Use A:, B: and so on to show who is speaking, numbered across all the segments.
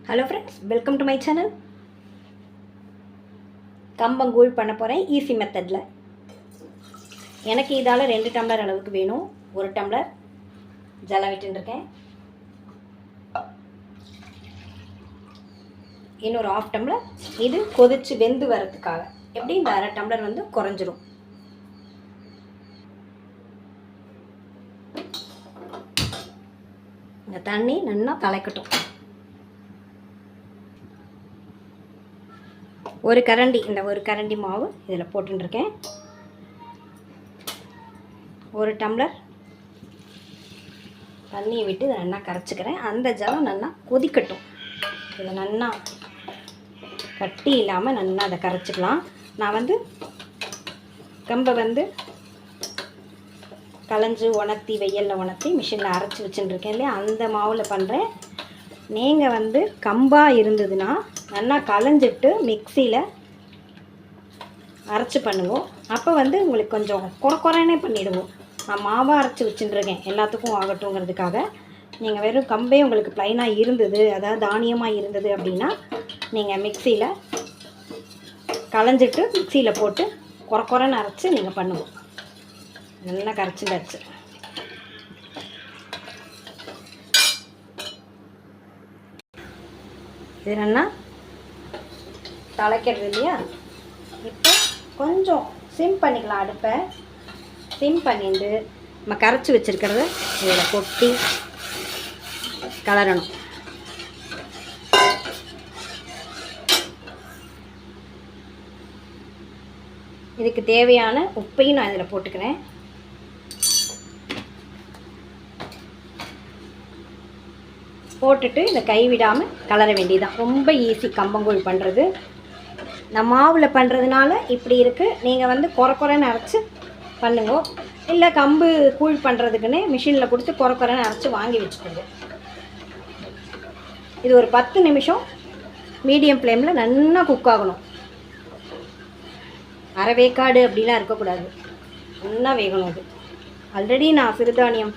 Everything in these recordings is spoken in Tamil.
A: Hello friends, welcome to my channel. கம்பங்கூழ் பண்ண போகிறேன் ஈஸி மெத்தடில். எனக்கு இதால் 2 டம்ளர் அளவுக்கு வேணும். 1 டம்ளர் ஜலம் விட்டுருக்கேன். இன்னொரு 1/2 டம்ளர் இது கொதித்து வெந்து வரதுக்காக. எப்படி இந்த 1/2 டம்ளர் வந்து குறைஞ்சிரும். இந்த தண்ணி நல்லா தலைக்கட்டும். ஒரு கரண்டி மாவு இதில் போட்டுருக்கேன். 1 டம்ளர் தண்ணியை விட்டு இதை நல்லா கரைச்சிக்கிறேன். அந்த ஜலம் நல்லா கொதிக்கட்டும். இதை நல்லா கட்டி இல்லாமல் நல்லா அதை கரைச்சிக்கலாம். நான் வந்து கம்பை களைஞ்சி உணர்த்தி வெயிலில் உணர்த்தி மிஷினில் அரைச்சி வச்சுட்டுருக்கேன் இல்லையா, அந்த மாவில் பண்ணுறேன். நீங்கள் கம்பாக இருந்ததுன்னா நல்லா களைஞ்சிட்டு மிக்சியில் அரைச்சி பண்ணுவோம். அப்போ உங்களுக்கு கொஞ்சம் குறக்குறனே பண்ணிவிடுவோம். நான் மாவாக அரைச்சி வச்சுட்டுருக்கேன் எல்லாத்துக்கும் ஆகட்டுங்கிறதுக்காக. நீங்கள் வெறும் கம்பே உங்களுக்கு ப்ளைனாக இருந்தது, அதாவது தானியமாக இருந்தது அப்படின்னா நீங்கள் மிக்சியில் களைஞ்சிட்டு மிக்சியில் போட்டு குறக்குறன்னு அரைச்சி நீங்கள் பண்ணுவோம். நல்லா கரைச்சிட்டாச்சு. இது நல்லா தலைக்கிறது இல்லையா. இப்போ கொஞ்சம் சிம் பண்ணிக்கலாம். அடுப்பை சிம் பண்ணிட்டு நம்ம கரைச்சி வச்சுருக்கிறத இதில் கொட்டி கலரணும். இதுக்கு தேவையான உப்பையும் நான் இதில் போட்டுக்கிறேன். போட்டுட்டு இதை கைவிடாமல் கலர வேண்டியதுதான். ரொம்ப ஈஸி கம்பங்கூழ் பண்ணுறது. நான் மாவில் பண்ணுறதுனால இப்படி இருக்குது. நீங்கள் குறக்குறன்னு அரைச்சி பண்ணுங்க. இல்லை கம்பு கூழ் பண்ணுறதுக்குன்னு மிஷினில் கொடுத்து குறக்குறன்னு அரைச்சி வாங்கி வச்சுக்கோங்க. இது ஒரு 10 நிமிஷம் மீடியம் ஃப்ளேமில் நல்லா குக் ஆகணும். அரை வேக்காடு அப்படிலாம் இருக்கக்கூடாது, நல்லா வேகணும். இது ஆல்ரெடி நான் சிறுதானியம்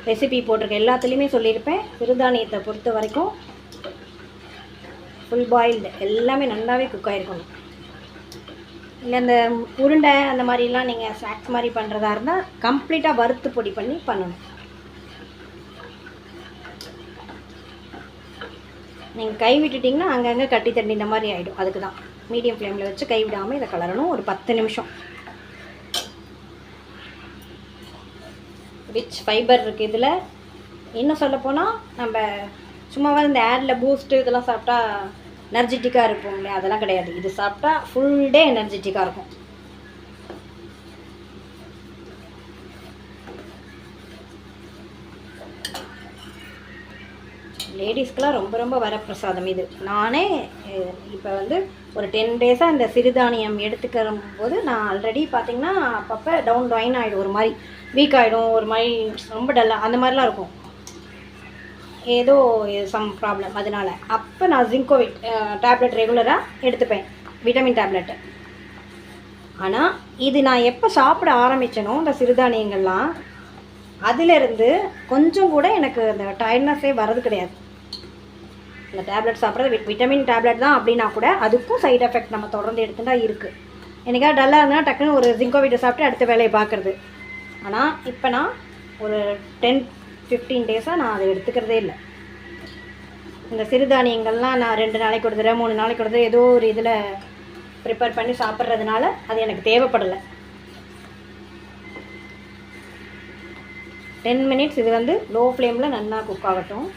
A: ரெசிபி போட்டிருக்கேன், எல்லாத்துலேயுமே சொல்லியிருப்பேன். சிறுதானியத்தை பொறுத்த வரைக்கும் ஃபுல் பாயில்டு எல்லாமே நல்லாவே குக் ஆகிருக்கணும். இல்லை இந்த உருண்டை அந்த மாதிரிலாம் நீங்கள் ஸ்நாக்ஸ் மாதிரி பண்ணுறதா இருந்தால் கம்ப்ளீட்டாக வறுத்து பொடி பண்ணி பண்ணணும். நீங்கள் கை விட்டுட்டிங்கன்னா அங்கங்கே கட்டி தண்ணி இந்த மாதிரி ஆகிடும். அதுக்கு தான் மீடியம் ஃப்ளேமில் வச்சு கை விடாமல் இதை கலரணும். ஒரு 10 நிமிஷம். ரிச் ஃபைபர் இருக்குது இதில். இன்னும் சொல்லப்போனால் நம்ம சும்மாவே இந்த ஏரில் பூஸ்ட்டு இதெல்லாம் சாப்பிட்டா எனர்ஜெட்டிக்காக இருக்கும் இல்லையா, அதெல்லாம் கிடையாது. இது சாப்பிட்டா ஃபுல் டே எனர்ஜெட்டிக்காக இருக்கும். லேடிஸ்க்கெலாம் ரொம்ப ரொம்ப வரப்பிரசாதம் இது. நானே இப்போ ஒரு 10 டேஸாக இந்த சிறுதானியம் எடுத்துக்கிற போது நான் ஆல்ரெடி பார்த்திங்கன்னா அப்பப்போ டவுன் ஆகிடும். ஒரு மாதிரி வீக் ஆகிடும், ஒரு மாதிரி ரொம்ப டல்லாக அந்த மாதிரிலாம் இருக்கும். ஏதோ சம் ப்ராப்ளம். அதனால் அப்போ நான் ஜிங்கோவிட் டேப்லெட் ரெகுலராக எடுத்துப்பேன், விட்டமின் டேப்லெட்டு. ஆனால் இது நான் எப்போ சாப்பிட ஆரம்பித்தனோ இந்த சிறுதானியங்கள்லாம், அதிலிருந்து கொஞ்சம் கூட எனக்கு அந்த டயர்ட்னஸே வர்றது கிடையாது. இந்த டேப்லெட் சாப்பிட்றது விட்டமின் டேப்லெட் தான் அப்படின்னா கூட அதுக்கும் சைடு எஃபெக்ட் நம்ம தொடர்ந்து எடுத்துட்டா இருக்குது. எனக்காக டல்லாக இருந்தால் டக்குன்னு ஒரு ஜிங்கோவிட்டை சாப்பிட்டு அடுத்த வேலையை பார்க்குறது. ஆனால் இப்போ நான் ஒரு 10-15 டேஸாக நான் அதை எடுத்துக்கிறதே இல்லை. இந்த சிறுதானியங்கள்லாம் நான் 2 நாளைக்கு ஒரு தடவை 3 நாளைக்கு ஒரு தடவை ஏதோ ஒரு இதில் ப்ரிப்பேர் பண்ணி சாப்பிட்றதுனால அது எனக்கு தேவைப்படலை. 10 மினிட்ஸ் இது லோ ஃப்ளேமில் நல்லா குக் ஆகட்டும்.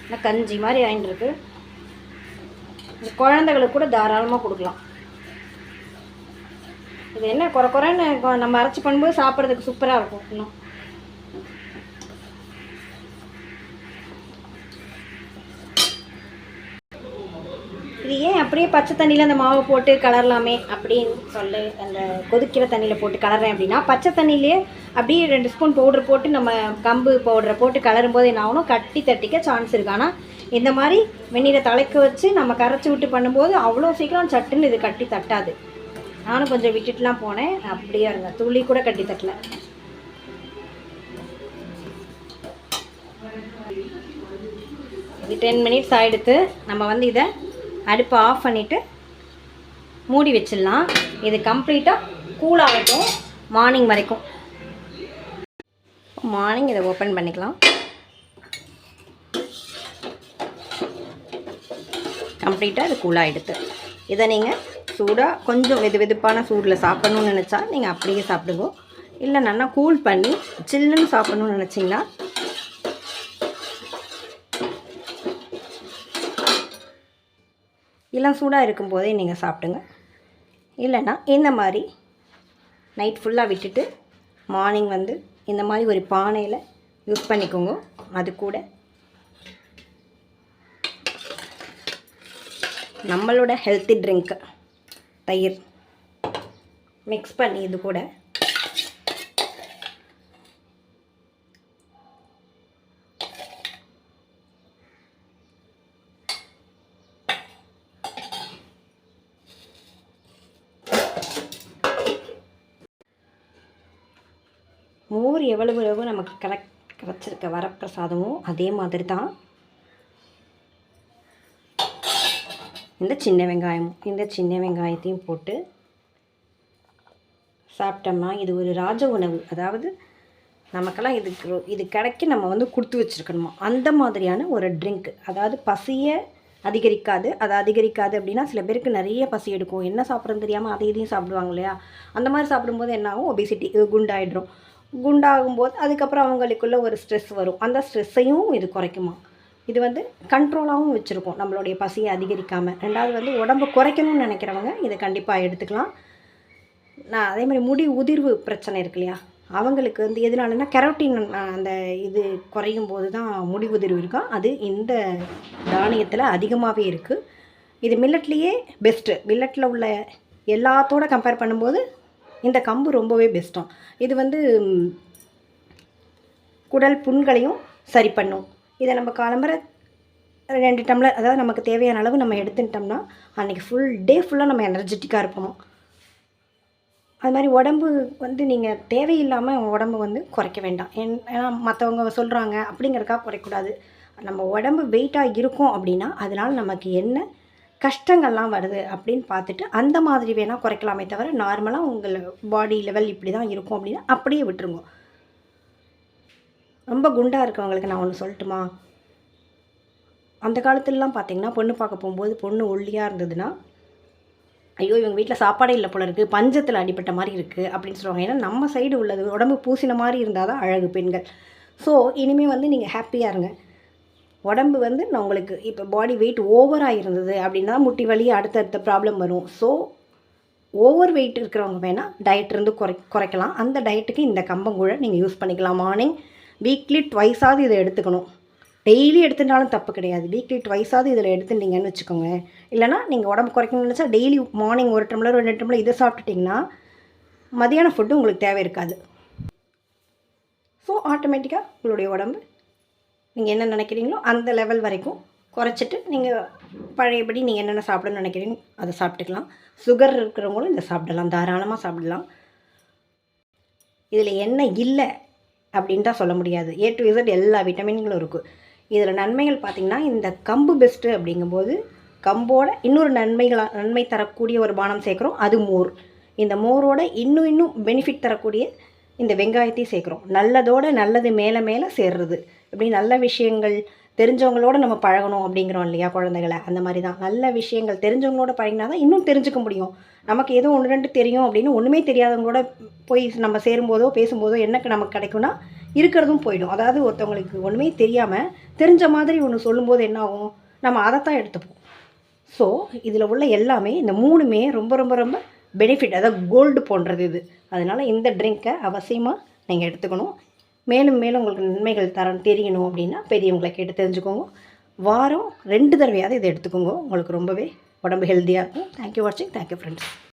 A: ஆனால் கஞ்சி மாதிரி ஆகிட்டுருக்கு. இந்த குழந்தைகளுக்கு கூட தாராளமாக கொடுக்கலாம். இது என்ன குறன்னு நம்ம அரைச்சி பண்ணும்போது சாப்பிட்றதுக்கு சூப்பராக இருக்கும். இன்னும் இது ஏன் அப்படியே பச்சை தண்ணியில் அந்த மாவை போட்டு கலரலாமே அப்படின்னு சொல்லி அந்த கொதிக்கிற தண்ணியில் போட்டு கலறேன் அப்படின்னா, பச்சை தண்ணியிலே அப்படியே 2 ஸ்பூன் பவுடர் போட்டு நம்ம கம்பு பவுடரை போட்டு கலரும் போது என்ன ஆகணும், கட்டி தட்டிக்க சான்ஸ் இருக்குது. ஆனால் இந்த மாதிரி வெந்நீரை தலைக்க வச்சு நம்ம கரைச்சி விட்டு பண்ணும்போது அவ்வளோ சீக்கிரம் சட்டுன்னு இது கட்டி தட்டாது. நானும் கொஞ்சம் விட்டுட்டுலாம் போனேன், அப்படியே இருங்க, துளி கூட கட்டி தட்டல. இது 10 மினிட்ஸ் ஆகிடுத்து. நம்ம வந்து இதை அடுப்பை ஆஃப் பண்ணிவிட்டு மூடி வச்சிடலாம். இது கம்ப்ளீட்டாக கூலாகட்டும் மார்னிங் வரைக்கும். மார்னிங் இதை ஓப்பன் பண்ணிக்கலாம். கம்ப்ளீட்டாக இது கூலாகிடுது. இதை நீங்கள் சூடாக கொஞ்சம் வெதுப்பான சூடில் சாப்பிட்ணுன்னு நினச்சா நீங்கள் அப்படியே சாப்பிடுங்க. இல்லை நல்லா கூல் பண்ணி சில்லுன்னு சாப்பிட்ணுன்னு நினச்சிங்கன்னா எல்லாம் சூடாக இருக்கும்போதே நீங்கள் சாப்பிடுங்க. இல்லைன்னா இந்த மாதிரி நைட் ஃபுல்லாக விட்டுட்டு மார்னிங் வந்து இந்த மாதிரி ஒரு பானையில் யூஸ் பண்ணிக்கோங்க. அது கூட நம்மளோட ஹெல்த்தி ட்ரிங்க்கு தயிர் மிக்ஸ் பண்ணி இது கூட மோர் எவ்வளவு நமக்கு கிடச்சிருக்க வரப்பிரசாதமும் அதே மாதிரி தான் இந்த சின்ன வெங்காயத்தையும் போட்டு சாப்பிட்டோம்னா இது ஒரு ராஜ உணவு. அதாவது நமக்கெல்லாம் இது கிடைக்க நம்ம வந்து கொடுத்து வச்சுருக்கணுமா அந்த மாதிரியான ஒரு ட்ரிங்க். அதாவது பசியை அதிகரிக்காது. அது அதிகரிக்காது அப்படின்னா சில பேருக்கு நிறைய பசி எடுக்கும், என்ன சாப்பிட்றதுன்னு தெரியாமல் அதை இதையும் சாப்பிடுவாங்க இல்லையா. அந்த மாதிரி சாப்பிடும்போது என்ன ஆகும், ஒபிசிட்டி குண்டாயிடும். குண்டாகும்போது அதுக்கப்புறம் அவங்களுக்குள்ள ஒரு ஸ்ட்ரெஸ் வரும். அந்த ஸ்ட்ரெஸ்ஸையும் இது குறைக்குமா. இது வந்து கண்ட்ரோலாகவும் வச்சுருக்கோம் நம்மளுடைய பசியை அதிகரிக்காமல். ரெண்டாவது வந்து உடம்பு குறைக்கணும்னு நினைக்கிறவங்க இதை கண்டிப்பாக எடுத்துக்கலாம். நான் அதே மாதிரி முடி உதிர்வு பிரச்சனை இருக்கு இல்லையா, அவங்களுக்கு வந்து எதனாலன்னா கெரோட்டின் அந்த இது குறையும் போது தான் முடி உதிர்வு இருக்கும். அது இந்த தானியத்தில் அதிகமாகவே இருக்குது. இது மில்லட்லேயே பெஸ்ட்டு. மில்லட்டில் உள்ள எல்லாத்தோட கம்பேர் பண்ணும்போது இந்த கம்பு ரொம்பவே பெஸ்ட்டாக. இது வந்து குடல் புண்களையும் சரி பண்ணும். இதை நம்ம காலம்பரை 2 டம்ளர், அதாவது நமக்கு தேவையான அளவு நம்ம எடுத்துட்டோம்னா அன்றைக்கி ஃபுல் டே ஃபுல்லாக நம்ம எனர்ஜெட்டிக்காக இருப்போம். அது மாதிரி உடம்பு வந்து நீங்கள் தேவையில்லாமல் உடம்பு வந்து குறைக்க வேண்டாம். ஏன்னா மற்றவங்க சொல்கிறாங்க அப்படிங்கிறக்காக குறைக்கக்கூடாது. நம்ம உடம்பு வெயிட்டாக இருக்கும் அப்படின்னா அதனால் நமக்கு என்ன கஷ்டங்கள்லாம் வருது அப்படின்னு பார்த்துட்டு அந்த மாதிரி வேணால் குறைக்கலாமே தவிர நார்மலாக உங்கள் பாடி லெவல் இப்படி தான் இருக்கும் அப்படின்னா அப்படியே விட்டுருங்க. ரொம்ப குண்டாக இருக்கவங்களுக்கு நான் ஒன்று சொல்லட்டுமா, அந்த காலத்துலலாம் பார்த்திங்கன்னா பொண்ணு பார்க்க போகும்போது பொண்ணு ஒல்லியாக இருந்ததுன்னா ஐயோ இவங்க வீட்டில் சாப்பாடே இல்லை போல இருக்குது, பஞ்சத்தில் அடிப்பட்ட மாதிரி இருக்குது அப்படின்னு சொல்லுவாங்க. ஏன்னா நம்ம சைடு உள்ளது உடம்பு பூசின மாதிரி இருந்தால் தான் அழகு பெண்கள். ஸோ இனிமேல் வந்து நீங்கள் ஹாப்பியாக இருங்க. உடம்பு வந்து நான் உங்களுக்கு இப்போ பாடி வெயிட் ஓவராக இருந்தது அப்படின்னா முட்டி வலி அடுத்தடுத்த ப்ராப்ளம் வரும். ஸோ ஓவர் வெயிட் இருக்கிறவங்க வேணால் டயட் இருந்து குறைக்கலாம். அந்த டயட்டுக்கு இந்த கம்பங்கூழை நீங்கள் யூஸ் பண்ணிக்கலாம். மார்னிங் வீக்லி ட்வைஸாவது இதை எடுத்துக்கணும். டெய்லி எடுத்துட்டாலும் தப்பு கிடையாது. வீக்லி ட்வைஸாவது இதில் எடுத்துட்டீங்கன்னு வச்சுக்கோங்க. இல்லைனா நீங்கள் உடம்பு குறைக்கணும்னு நினச்சா டெய்லி மார்னிங் 1 டம்ளர் 2 டம்ளர் இதை சாப்பிட்டுட்டிங்கன்னா மதியான ஃபுட்டு உங்களுக்கு தேவை இருக்காது. ஸோ ஆட்டோமேட்டிக்காக உங்களுடைய உடம்பு நீங்கள் என்ன நினைக்கிறீங்களோ அந்த லெவல் வரைக்கும் குறைச்சிட்டு நீங்கள் பழையபடி நீங்கள் என்னென்ன சாப்பிடணும்னு நினைக்கிறீங்க அதை சாப்பிட்டுக்கலாம். சுகர் இருக்கிறவங்களும் இதை சாப்பிடலாம், தாராளமாக சாப்பிடலாம். இதில் என்ன இல்லை அப்படின்னு தான் சொல்ல முடியாது. A to Z எல்லா விட்டமின்களும் இருக்குது. இதில் நன்மைகள் பார்த்திங்கன்னா இந்த கம்பு பெஸ்ட்டு அப்படிங்கும்போது கம்போட இன்னொரு நன்மை தரக்கூடிய ஒரு பானம் சேர்க்குறோம், அது மோர். இந்த மோரோட இன்னும் பெனிஃபிட் தரக்கூடிய இந்த வெங்காயத்தையும் சேர்க்குறோம். நல்லதோட நல்லது மேலே மேலே சேர்றது. இப்படி நல்ல விஷயங்கள் தெரிஞ்சவங்களோட நம்ம பழகணும் அப்படிங்கிறோம் இல்லையா குழந்தைகளை, அந்த மாதிரி தான் நல்ல விஷயங்கள் தெரிஞ்சவங்களோட பழகினா தான் இன்னும் தெரிஞ்சுக்க முடியும். நமக்கு ஏதோ 1-2 தெரியும் அப்படின்னு ஒன்றுமே தெரியாதவங்களோட போய் நம்ம சேரும்போதோ பேசும்போதோ என்னக்கு நமக்கு கிடைக்கும்னா இருக்கிறதும் போயிடும். அதாவது ஒருத்தவங்களுக்கு ஒன்றுமே தெரியாமல் தெரிஞ்ச மாதிரி ஒன்று சொல்லும்போது என்ன ஆகும், நம்ம அதைத்தான் எடுத்துப்போம். ஸோ இதில் உள்ள எல்லாமே இந்த 3மே ரொம்ப ரொம்ப ரொம்ப பெனிஃபிட், அதாவது கோல்டு போன்றது இது. அதனால் இந்த ட்ரிங்க்கை அவசியமாக நீங்கள் எடுத்துக்கணும். மேலும் உங்களுக்கு நன்மைகள் தெரியணும் அப்படின்னா பெரியவங்களை கேட்டு தெரிஞ்சுக்கோங்க. வாரம் 2 தடவையாவது இதை எடுத்துக்கோங்க. உங்களுக்கு ரொம்பவே உடம்பு ஹெல்த்தியாக இருக்கும். தேங்க்யூ வாட்சிங். Thank you friends.